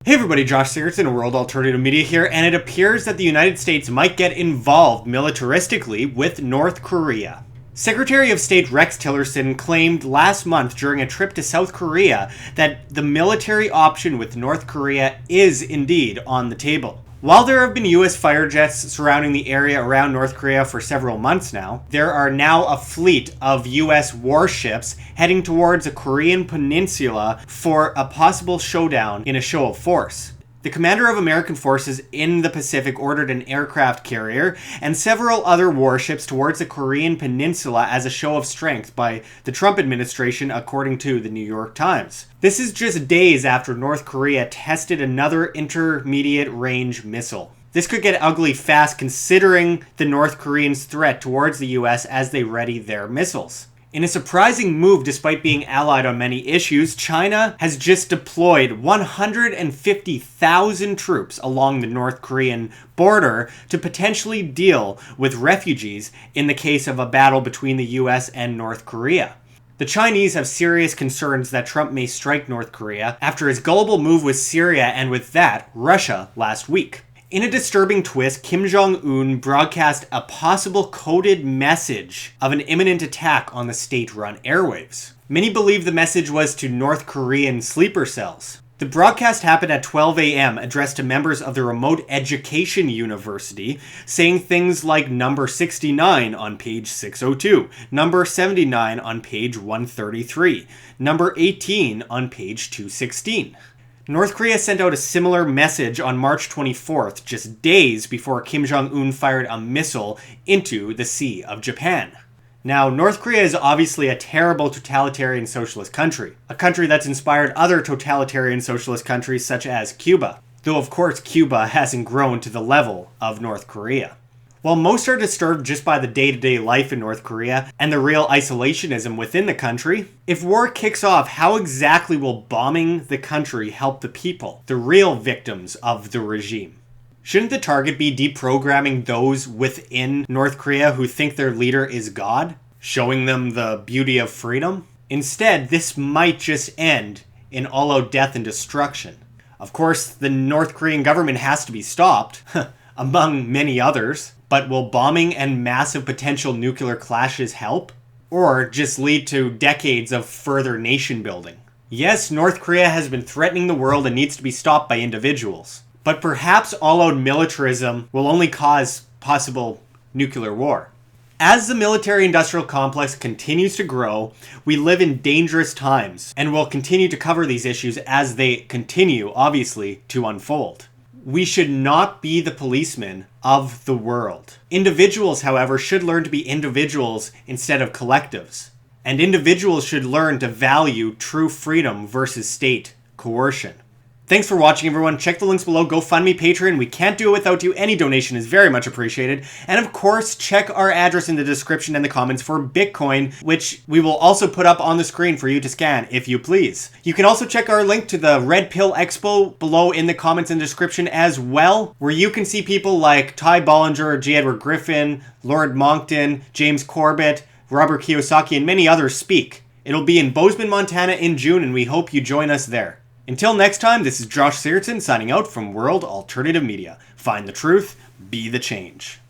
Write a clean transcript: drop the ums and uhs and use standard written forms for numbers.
Hey everybody, Josh Sigurdson, World Alternative Media here, and it appears that the United States might get involved militaristically with North Korea. Secretary of State Rex Tillerson claimed last month during a trip to South Korea that the military option with North Korea is indeed on the table. While there have been US fighter jets surrounding the area around North Korea for several months now, there are now a fleet of US warships heading towards the Korean Peninsula for a possible showdown in a show of force. The commander of American forces in the Pacific ordered an aircraft carrier and several other warships towards the Korean Peninsula as a show of strength by the Trump administration, according to the New York Times. This is just days after North Korea tested another intermediate-range missile. This could get ugly fast considering the North Koreans' threat towards the US as they ready their missiles. In a surprising move, despite being allied on many issues, China has just deployed 150,000 troops along the North Korean border to potentially deal with refugees in the case of a battle between the US and North Korea. The Chinese have serious concerns that Trump may strike North Korea after his gullible move with Syria and with that, Russia last week. In a disturbing twist, Kim Jong-un broadcast a possible coded message of an imminent attack on the state-run airwaves. Many believe the message was to North Korean sleeper cells. The broadcast happened at 12 a.m., addressed to members of the Remote Education University, saying things like number 69 on page 602, number 79 on page 133, number 18 on page 216. North Korea sent out a similar message on March 24th, just days before Kim Jong-un fired a missile into the Sea of Japan. Now, North Korea is obviously a terrible totalitarian socialist country, a country that's inspired other totalitarian socialist countries such as Cuba, though of course Cuba hasn't grown to the level of North Korea. While most are disturbed just by the day-to-day life in North Korea and the real isolationism within the country, if war kicks off, how exactly will bombing the country help the people, the real victims of the regime? Shouldn't the target be deprogramming those within North Korea who think their leader is God, showing them the beauty of freedom? Instead, this might just end in all-out death and destruction. Of course, the North Korean government has to be stopped, among many others. But will bombing and massive potential nuclear clashes help? Or just lead to decades of further nation building? Yes, North Korea has been threatening the world and needs to be stopped by individuals. But perhaps all-out militarism will only cause possible nuclear war. As the military-industrial complex continues to grow, we live in dangerous times and will continue to cover these issues as they continue, obviously, to unfold. We should not be the policemen of the world. Individuals, however, should learn to be individuals instead of collectives. And individuals should learn to value true freedom versus state coercion. Thanks for watching, everyone. Check the links below. GoFundMe, Patreon. We can't do it without you. Any donation is very much appreciated. And of course, check our address in the description and the comments for Bitcoin, which we will also put up on the screen for you to scan, if you please. You can also check our link to the Red Pill Expo below in the comments and description as well, where you can see people like Ty Bollinger, J. Edward Griffin, Lord Monckton, James Corbett, Robert Kiyosaki, and many others speak. It'll be in Bozeman, Montana in June, and we hope you join us there. Until next time, this is Josh Sigurdson signing out from World Alternative Media. Find the truth, be the change.